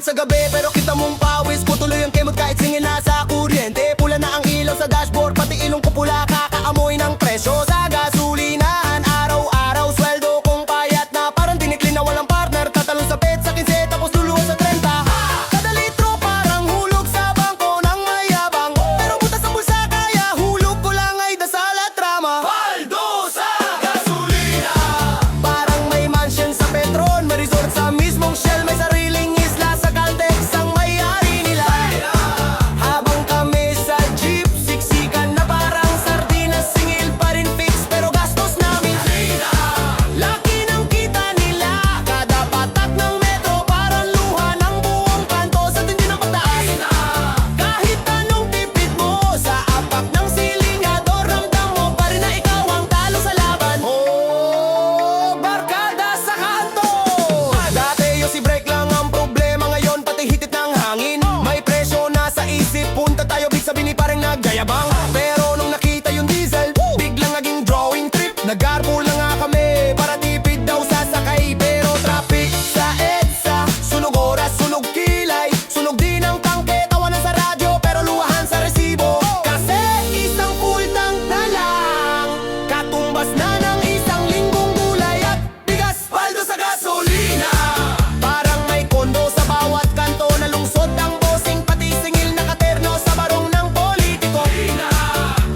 sa gabi pero kita mong pawis ko tuloy ang kemot kahit singil na sa kuryente. Pula na ang ilaw sa dashboard, pati ilong ko pula, kakaamoy ng presyo sa gasolinahan. Araw-araw sweldo kong payat na parang dinikli na walang partner. Tatalon sa pet sa 15 tapos luluwa sa 30. Kada litro parang hulog sa bangko ng mayabang, pero butas ang bulsa kaya hulog ko lang ay dasal at drama. Paldo sa gasolina, parang may mansion sa Petron, may resort sa mismong Shell, may sariling isla sa Caltex ang may-ari nila. Habang kami sa jeep, siksikan na parang sardinas, singil pa rin fix pero gastos namin. Laki ng kita nila, kada patak ng metro parang luha ng buong kanto sa tindi ng pagtaas. Kahit anong tipid mo sa apak ng silingado, ramdam mo pa rin na ikaw ang talo sa laban. Oh, barkada sa kanto. Dati yung si brake lang ang problema, ngayon pati hitit ng hangin. May presyo na sa isip, punta tayo big sabi ni parang nagyayabang. Pero nung nakita yung diesel, biglang naging drawing trip. Nag-carpool na nga kami para tipid daw sasakay, pero traffic sa EDSA, sunog oras, sunog kilay, sunog din ang tangke, tawanan sa radyo pero luwahan sa resibo. Kasi isang full tank na lang, katumbas na ng isang linggong gulay at bigas. Paldo sa gasolina, parang may kondo sa bawat kanto, na lungsod ang bossing pati singil na katerno sa barong ng politiko.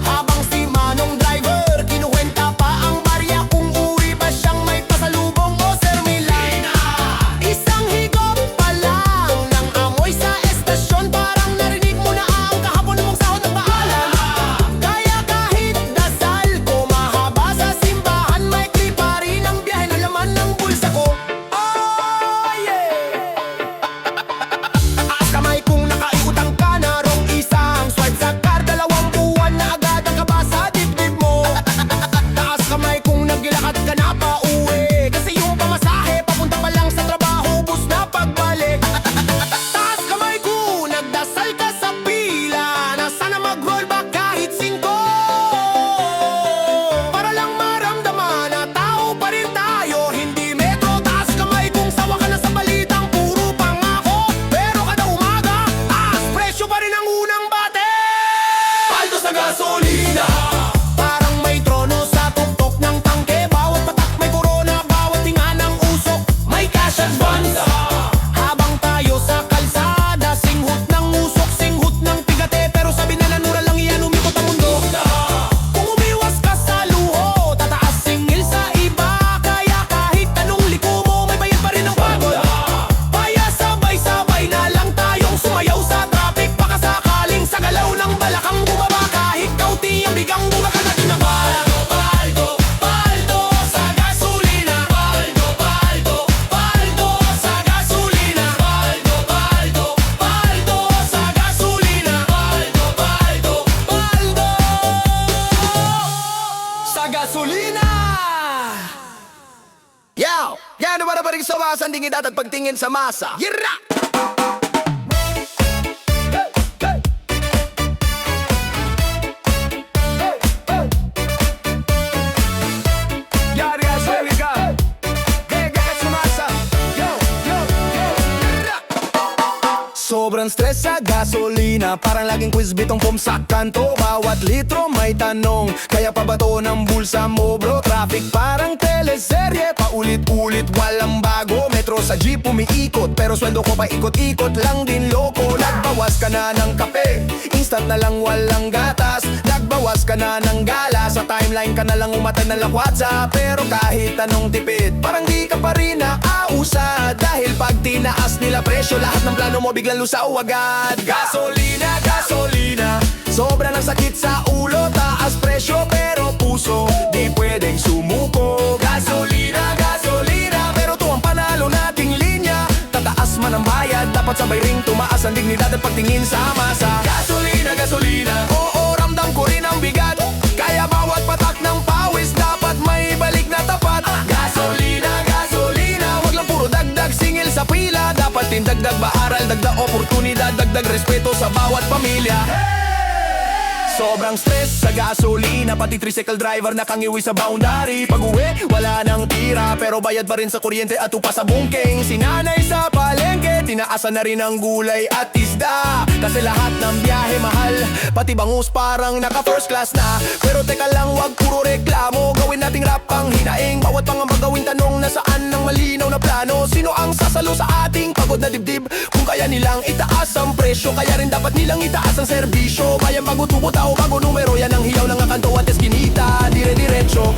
Habang si Manong driver kinuwenta pa ang barya kung uwi ba siyang may pasalubong o sermilan. Isang higop pa lang ng amoy sa estasyon, parang narinig mo na ang kahapon mong sahod ng paalam. Kaya kahit dasal ko mahaba sa simbahan, may pa rin ang biyahe na laman ng bulsa ko. Oh yeah! Taas kamay kung nakaiutang ka na rong isang swipe sa card, 2 buwan na agad ang kaba sa dibdib mo. Taas kamay kung naglakad ka na pa uwi, kasi yung pamasahe papunta pa lang sa trabaho, bus na pagbalik. Taas kamay kung nagdasal ka sa pila na sana mag-roll back kahit 5, para lang maramdaman na tao pa rin tayo, hindi metro. Taas kamay kung sawa ka na sa balitang puro pangako, pero kada umaga taas presyo pa rin ang unang bate. Paldo sa gasolina, parang may trono sa tuktok ng tangke, bawat patak may corona, bawat tinga ng usok may cash advance. Habang tayo sa kalsada, singhot ng usok, singhot ng tigate, pero sabi na nanura lang iyan, umikot ang mundo. Kung umiwas ka sa luho, tataas singil sa iba, kaya kahit anong liko mo may bayad pa rin ang pagod. Kaya sabay-sabay na lang tayong sumayaw sa traffic, baka sakaling sa galaw ng balakang bumaba, kahit kauti ang bigang bumaka na tinapal. Paldo, paldo sa gasolina, paldo, paldo, paldo sa gasolina, paldo, paldo, paldo sa gasolina, paldo, paldo, paldo sa gasolina. Yaw! Yan naman na paring sa masa, hindi dapat pagtingin sa masa. Yira! Yari as we go. Gega ka sumasa. Yo, yo, yo. Yira! Sobrang stress sa gasolina, parang laging quiz bitong pom sa kanto. Bawat litro may tanong, kaya pa ba to ng bulsa mo bro? Traffic parang teleserye, paulit-ulit walang bago. Metro sa jeep umiikot, pero sweldo ko pa ikot-ikot lang din loko. Nagbawas ka na ng kape, instant na lang walang gatas. Nagbawas ka na ng gala, sa timeline ka na lang umatan ng lakwatsa. Pero kahit anong tipid, parang di ka pa rin naausa, dahil pag tinaas nila presyo, lahat ng plano mo biglang lusaw agad. Gasolina, gasolina, sobra ng sakit sa ulo, taas presyo pero puso di pwedeng sumuko. Gasolina, gasolina, pero to ang panalo nating linya. Tataas man ang bayad, dapat sabay ring tumaas ang dignidad at pagtingin sa masa. Gasolina, gasolina, oo ramdam ko rin ang bigat, kaya bawat patak ng pawis dapat may balik na tapat. Gasolina, gasolina, wag lang puro dagdag singil sa pila, dapat din dagdag maaral, dagdag oportunidad, dagdag respeto sa bawat pamilya. Sobrang stress sa gasolina, pati tricycle driver nakangiwi sa boundary. Pag uwi, wala nang tira, pero bayad pa rin sa kuryente at upa sa bungking. Sinanay sa palengke, tinaasan na rin ang gulay at isda. Kasi lahat ng biyahe mahal, pati bangus parang naka first class na. Pero teka lang, wag puro reklamo, gawin nating rap ang hinaing. Bawat pangamba gawin tanong, nasaan ng malinaw na plano. Sino ang sasalo sa ating pagod na dibdib? Kung kaya nilang itaas ang presyo, kaya rin dapat nilang itaas ang serbisyo. Bayang bago tubo, tao bago numero, yan ang hiyaw ng akanto at eskinita. Dire-diretso.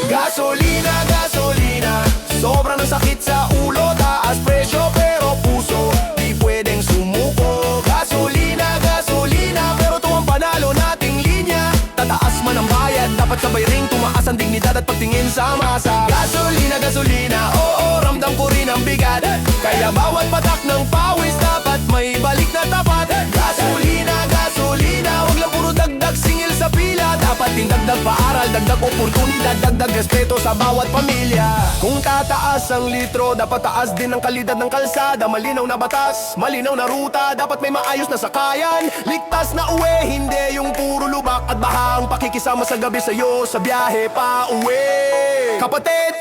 Gasolina, gasolina, sobrang ng sakit sa ulo. Taas presyo pero puso di pwedeng sumuko. Gasolina, gasolina, pero to ang panalo nating linya. Tataas man ang bayad, dapat sabay ring tumaas ang dignidad at pagtingin sa masa. Gasolina, gasolina, oo, ramdam ko rin ang bigat. Kaya bawat patak ng pawis dapat may balik na tapat. Gasolina, gasolina, wag lang puro dagdag singil sa pila. Dapat din dagdag paaral, dagdag oportunidad, dagdag respeto sa bawat pamilya. Kung tataas ang litro, dapat taas din ang kalidad ng kalsada. Malinaw na batas, malinaw na ruta, dapat may maayos na sakayan. Ligtas na uwi, hindi yung puro lubak at bahang pakikisama sa gabi sa'yo sa biyahe pa uwi. Kapatid,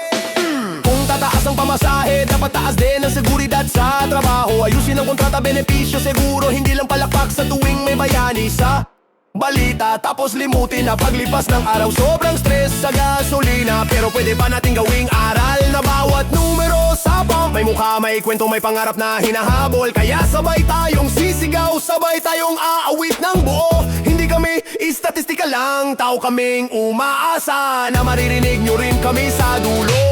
kung tataas ang pamasahe, dapat taas din ang seguridad sa trabaho. Ayusin ang kontrata, benepisyo, seguro, hindi lang palakpak sa tuwing may bayani sa balita. Tapos limutin na paglipas ng araw, sobrang stress sa gasolina. Pero pwede pa natin gawing aral na bawat numero sa pump may mukha, may kwento, may pangarap na hinahabol. Kaya sabay tayong sisigaw, sabay tayong aawit ng buo. Hindi kami istatistika lang, tao kaming umaasa na maririnig nyo rin kami sa dulo.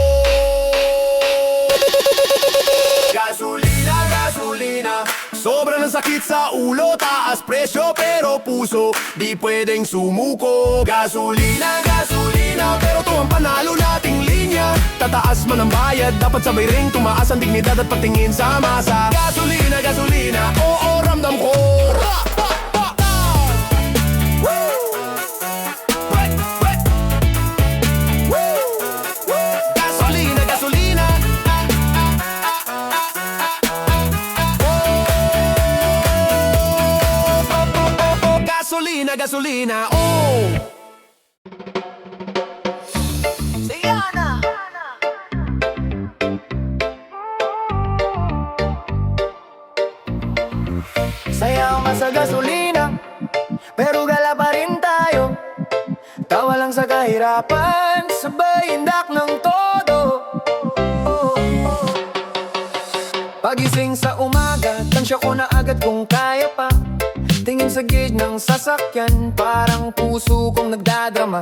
Gasolina, gasolina, sobrang ng sakit sa ulo. Taas presyo pero puso di pwedeng sumuko. Gasolina, gasolina, pero to ang panalo nating linya. Tataas man ang bayad, dapat sabay ring tumaas ang dignidad at patingin sa masa. Gasolina, gasolina, oo, ramdam ko. Gasolina, gasolina, gasolina, gasolina, oh! Sayana! Sayang sa gasolina, pero gala pa rin tayo. Tawa lang sa kahirapan, sabay indak ng todo. Pagising sa umaga, tansya ko na agad kung kaya pa. Tingin sa gauge ng sasakyan, parang puso kong nagdadrama.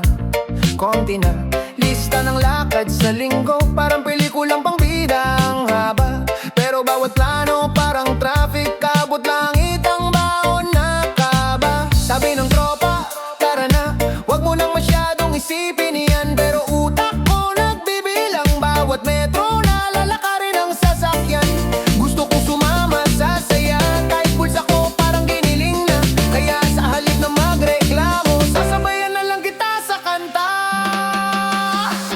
Konti na, lista ng lakad sa linggo, parang pelikulang pang bida ang haba. Pero bawat plano parang traffic, kabot langit ang baon na kaba. Sabi ng tropa, tara na, wag mo nang masyadong isipin yan. Pero utak ko nagbibilang, bawat metro na lalakarin ang sasakyan. Gusto kong sumama sa saya, kahit pulsa ko parang giniling na. Kaya sa halip na magreklamo, sasabayan na lang kita sa kanta.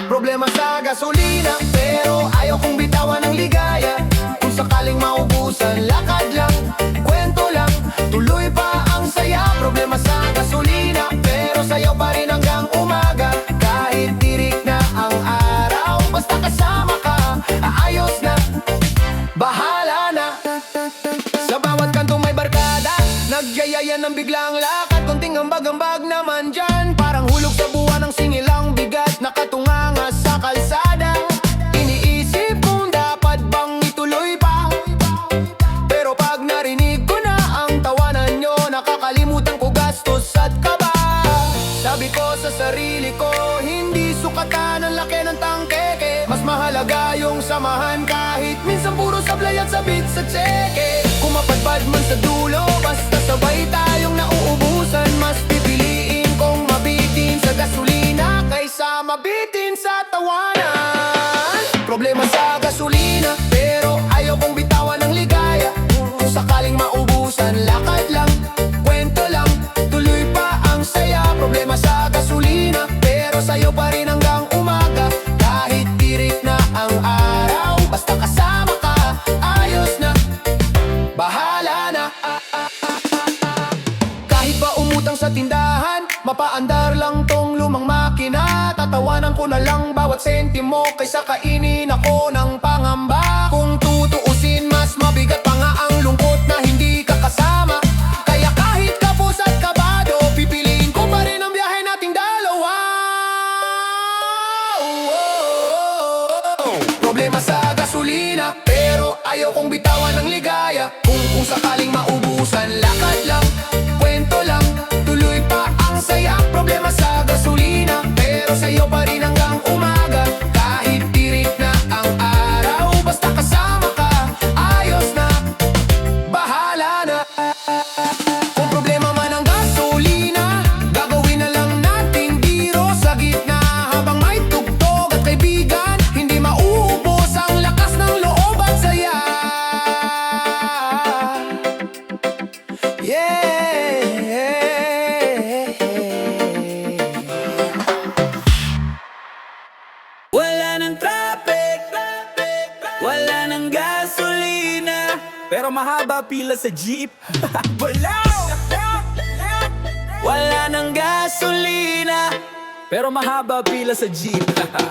Problema sa gasolina, pero ayaw kong bitawan ng ligaya. Kung sakaling maubusan, lakad lang, kwento lang, tuloy pa ang saya. Problema sa gasolina, pero sayaw pa rin hanggang umaga. Kahit tirik na ang araw, basta kasama ka, aayos na, bahala na. Sa bawat kantong may barkada, nagyayaya ng biglang lakad. Konting ambag-ambag naman dyan, parang hulog sa buwan ng singilang bigat. Nakatunganga sa kalsada, iniisip kung dapat bang ituloy pa. Pero pag narinig ko na ang tawanan nyo, nakakalimutan ko gastos at kaba. Sabi ko sa sarili ko, hindi sukatan ang laki ng tangkeke. Mas mahalaga yung samahan, kahit minsan puro sablay at sabit sa tseke. Kung mapadpad man sa dulo, basta sabay tayong nauubusan. Mas pipiliin kong mabitin sa gasolina kaysa mabitin sa tawanan. Problema sa gasolina, pero ayaw kong bitawan ng ligaya. Kung sakaling maubusan, lakad lang, kwento lang, tuloy pa ang saya. Problema sa gasolina, pero sayo pa rin hanggang umaga. Kahit tirik na ang araw, basta kasama ka, ayos na, bahala na. Kahit ba umutang sa lang tong lumang makina. Tatawanan ko na lang bawat sentimo kaysa kainin ako ng pangamba. Kung tutuusin, mas mabigat pa nga ang lungkot na hindi ka kasama. Kaya kahit kapos at kabado, pipiliin ko pa rin ang biyahe nating dalawa. Problema sa gasolina, pero ayaw kong bitawan ng ligaya. Kung sakaling maubusan, lakad lang, kwento lang, tuloy pa ang saya. Problema sa gasolina, pero sa'yo pa rin hanggang umaga. Kahit tirik na ang araw, basta kasama ka, ayos na, bahala na. Kung problema man ang gasolina, gagawin na lang nating biro sa gitna. Habang may tugtog at kaibigan, hindi mauubos ang lakas ng loob at saya. Wala ng traffic, wala ng gasolina, pero mahaba pila sa jeep. Wala ng gasolina, pero mahaba pila sa jeep.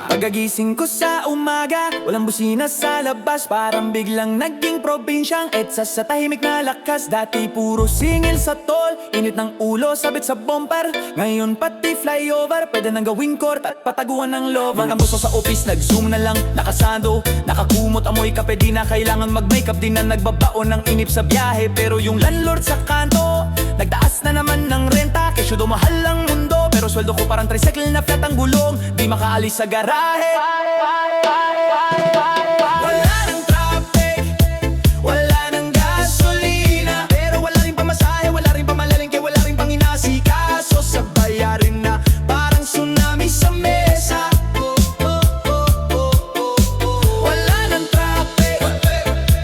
Pagagising ko sa umaga, walang busina sa labas. Parang biglang naging probinsyang EDSA sa tahimik na lakas. Dati puro singil sa tol, init ng ulo sabit sa bumper. Ngayon pati flyover, pwede nang gawing court at pataguan ng love. Mga muso sa office, nag-zoom na lang, nakasando, nakakumot, amoy kape. Di na kailangan mag-makeup, di na nagbabaon ng inip sa biyahe. Pero yung landlord sa kanto, nagtaas na naman ng renta. Kesyo do mahal ang mundo, pero sweldo ko parang tricycle na flat ang gulong. Di makaalis sa garahe. Wala ng traffic, wala ng gasolina, pero wala rin pamasahe, wala rin pamalengke, wala rin panginasikaso. Sa bayarin na parang tsunami sa mesa. Wala ng traffic,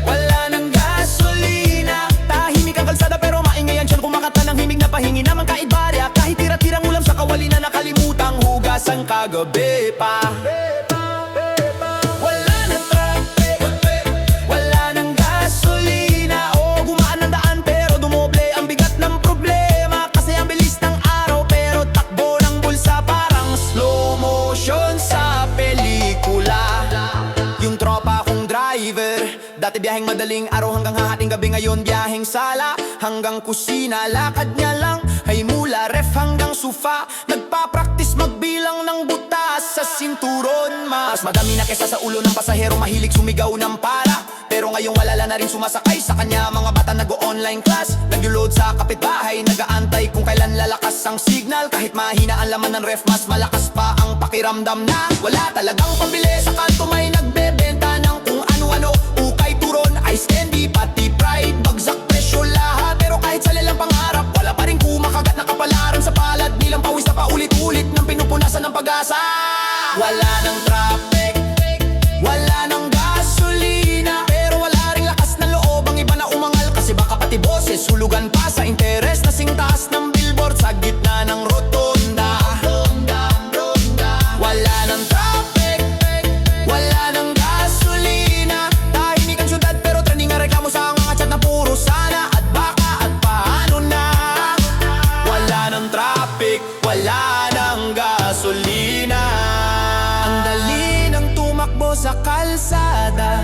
wala ng gasolina. Tahimik ang kalsada pero maingay ang tiyan, kumakanta ng himig na pahingi naman kahit barya. Kahit tira-tirang ulam sa kawali na nakalimutang hugasan kagabi pa. Wala ng traffic, wala ng gasolina. O gumaan ng daan pero dumoble ang bigat ng problema. Kasi ang bilis ng araw pero takbo ng bulsa parang slow motion sa pelikula. Yung tropa kong driver, dati biyaheng madaling araw hanggang hahating gabi. Ngayon biyaheng sala hanggang kusina. Lakad niya lang ay mula ref hanggang sofa. Nagpa-practice magbilang ng butas sa sinturon. Mas madami na kesa sa ulo ng pasahero, mahilig sumigaw ng para. Pero ngayong walala na rin sumasakay sa kanya. Mga bata nag-o-online class, nag-load sa kapitbahay, nag-aantay kung kailan lalakas ang signal. Kahit mahina ang laman ng ref, mas malakas pa ang pakiramdam na wala talagang pambili. Sa kanto may nagbebenta ng kung ano-ano, ukay, turon, ice candy, pati pride. Bagsak presyo lahat, pero kahit sa lilang pangarap, wala pa rin kumakagat na kapalaran sa palad. Nilang pawis na paulit-ulit ng pinupunasan ng pag-asa. Wala ng traffic, wala ng gasolina, pero wala ring lakas ng loob ang iba na umangal. Kasi baka pati boses hulugan pa sa interes na singtaas ng billboard sa gitna ng rotonda. Wala ng traffic, wala ng gasolina. Tahimik ang syudad pero trending ang reklamo sa mga chat na puro sana at baka at paano na. Wala ng traffic, wala ng gasolina. Ang dali ng tumakbo sa kalsada,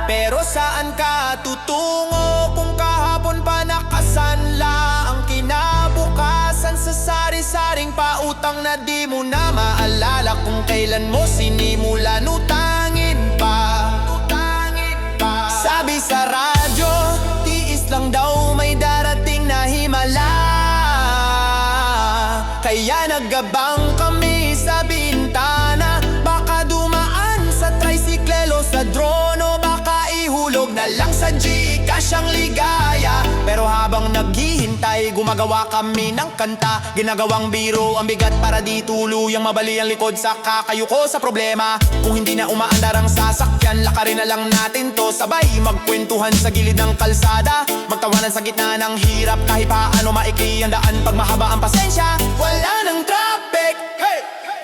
pero saan ka tutungo kung kahapon pa nakasanla ang kinabukasan sa sari-saring pautang na di mo na maalala kung kailan mo sinimulan utangin pa. Sabi sa radyo, tiis lang daw may darating na himala. Kaya nagabang kami sa bintana, baka dumaan sa tricycle o sa drone, o baka ihulog na lang sa Gcash ang ligaya. Pero habang naghihintay, gumagawa kami ng kanta. Ginagawang biro ang bigat para di tuluyang mabali ang likod sa kakayuko sa problema. Kung hindi na umaandar ang sasakyan, lakarin na lang natin to. Sabay magkwentuhan sa gilid ng kalsada, magtawanan sa gitna ng hirap. Kahit paano maikli ang daan pag mahaba ang pasensya. Wala ng traffic,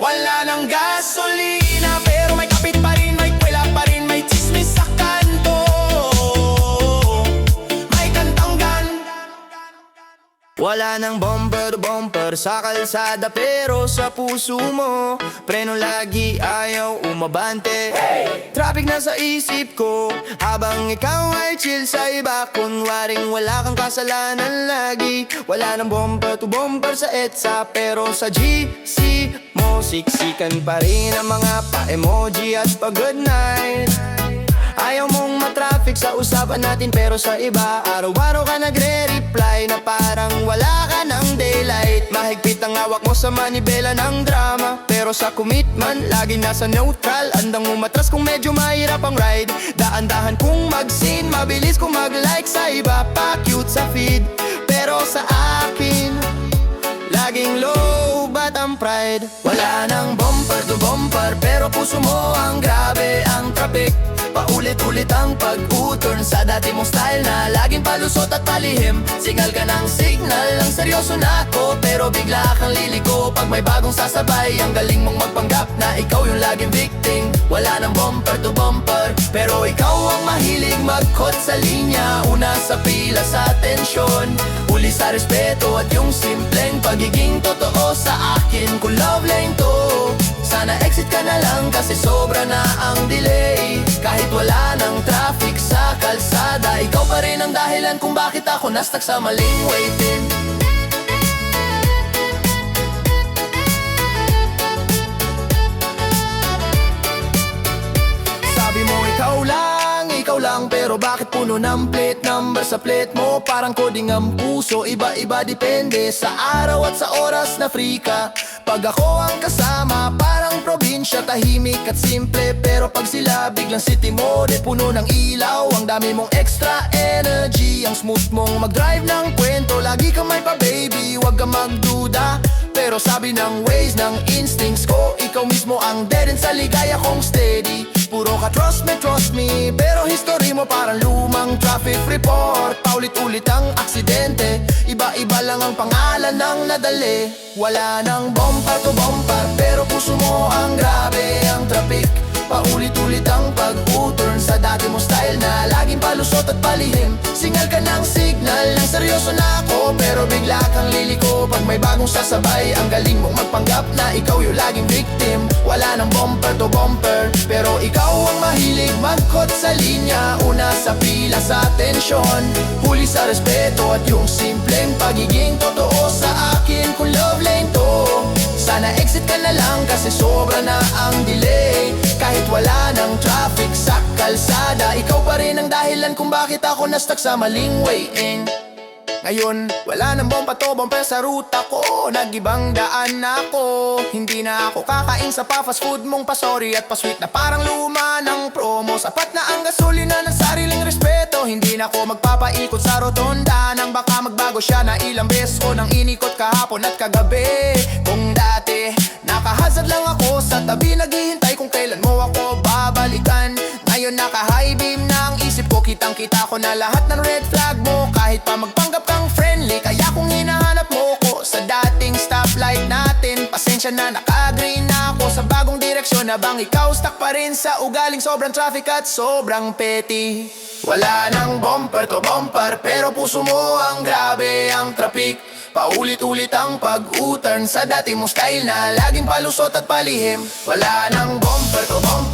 wala ng gasolina, pero may kapit pa rin, may kwela pa rin, may chismis sa kanto. May kantanggan, Wala nang bumper to bumper sa kalsada, pero sa puso mo preno lagi ayaw umabante. Traffic na sa isip ko habang ikaw ay chill sa iba. Kunwaring wala kang kasalanan lagi. Wala nang bumper to bumper sa EDSA, pero sa GC mo siksikan pa rin ang mga pa-emoji at pa-good night. Ayaw mong matraffic sa usapan natin, pero sa iba araw-araw ka nagre-reply na parang wala ka ng daylight. Mahigpit ang hawak mo sa manibela ng drama, pero sa commitment lagi nasa neutral. Andang umatras kung medyo mahirap ang ride. Daan-dahan kung mag-scene, mabilis kung mag-like sa iba, pa-cute sa feed. Pero sa akin laging low bat ang pride. Wala nang bumper to bumper, pero puso mo ang grabe ang traffic. Paulit-ulit ang pag-u-turn sa dati mong style na laging palusot at palihim. Signal ka ng signal, ang seryoso na ako, pero bigla kang liliko pag may bagong sasabay. Ang galing mong magpanggap na ikaw yung laging victim. Wala nang bumper to bumper, pero ikaw ang mahilig mag-caught sa linya. Una sa pila sa atensyon, huli sa respeto at yung simpleng pagiging totoo sa akin. Kung love lane to, sana exit ka na lang kasi sobra na ang delay. Kahit wala nang traffic sa kalsada, ikaw pa rin ang dahilan kung bakit ako na-stuck sa maling waiting. Sabi mo ikaw lang, pero bakit puno ng plate number sa plate mo? Parang coding ang puso, iba-iba depende sa araw at sa oras na free ka. Pag ako ang kasama, parang probinsya, tahimik at simple. Pero pag sila biglang city mode, puno ng ilaw. Ang dami mong extra energy, ang smooth mong mag-drive ng kwento. Lagi ka may pa-baby, wag ka magduda. Pero sabi ng ways, ng instincts ko, ikaw mismo ang dead end sa ligaya kong steady. Puro ka trust me, pero history mo parang lumang traffic report. Paulit-ulit ang aksidente, iba-iba lang ang pangalan ng nadali. Wala nang bumper to bumper, pero puso mo ang grabe ang traffic. Paulit-ulit ang pag-u-turn sa dati mong style na laging palusot at palihim. Signal ka ng signal, ng seryoso na ako, pero bigla kang liliko pag may bagong sasabay. Ang galing mong magpanggap na ikaw yung laging victim. Wala nang bumper to bumper, pero ikaw ang mahilig mag-caught sa linya. Una sa pila sa atensyon, huli sa respeto at yung simpleng pagiging totoo sa akin. Kung love lane to, sana exit ka na lang kasi sobra na ang delay. Kahit wala ng traffic sa kalsada, ikaw pa rin ang dahilan kung bakit ako na-stuck sa maling way in. Ngayon, wala nang bomba to bumper sa ruta ko, nag-ibang daan na ako. Hindi na ako kakain sa pa-fast food mong pa-sorry at pa-sweet na parang luma ng promo. Sapat na ang gasolina ng sariling respeto, hindi na ako magpapaikot sa rotonda. Nang baka magbago siya na ilang beses ko nang inikot kahapon at kagabi. Kung dati, nakahazard lang ako sa tabi, naghihintay kung kailan mo ako babalikan. Ngayon naka-high beam na ang isip ko, kitang-kita ko na lahat ng red flag mo. Kahit pa magpanggap kang friendly, kaya kung hinahanap mo ko sa dating stoplight natin. Pasensya na, naka-agree na ako sa bagong direksyon, habang ikaw stuck pa rin sa ugaling sobrang traffic at sobrang petty. Wala nang bumper to bumper, pero puso mo ang grabe ang traffic. Paulit-ulit ang pag-u-turn sa dati mong style na laging palusot at palihim. Wala nang bumper to bumper,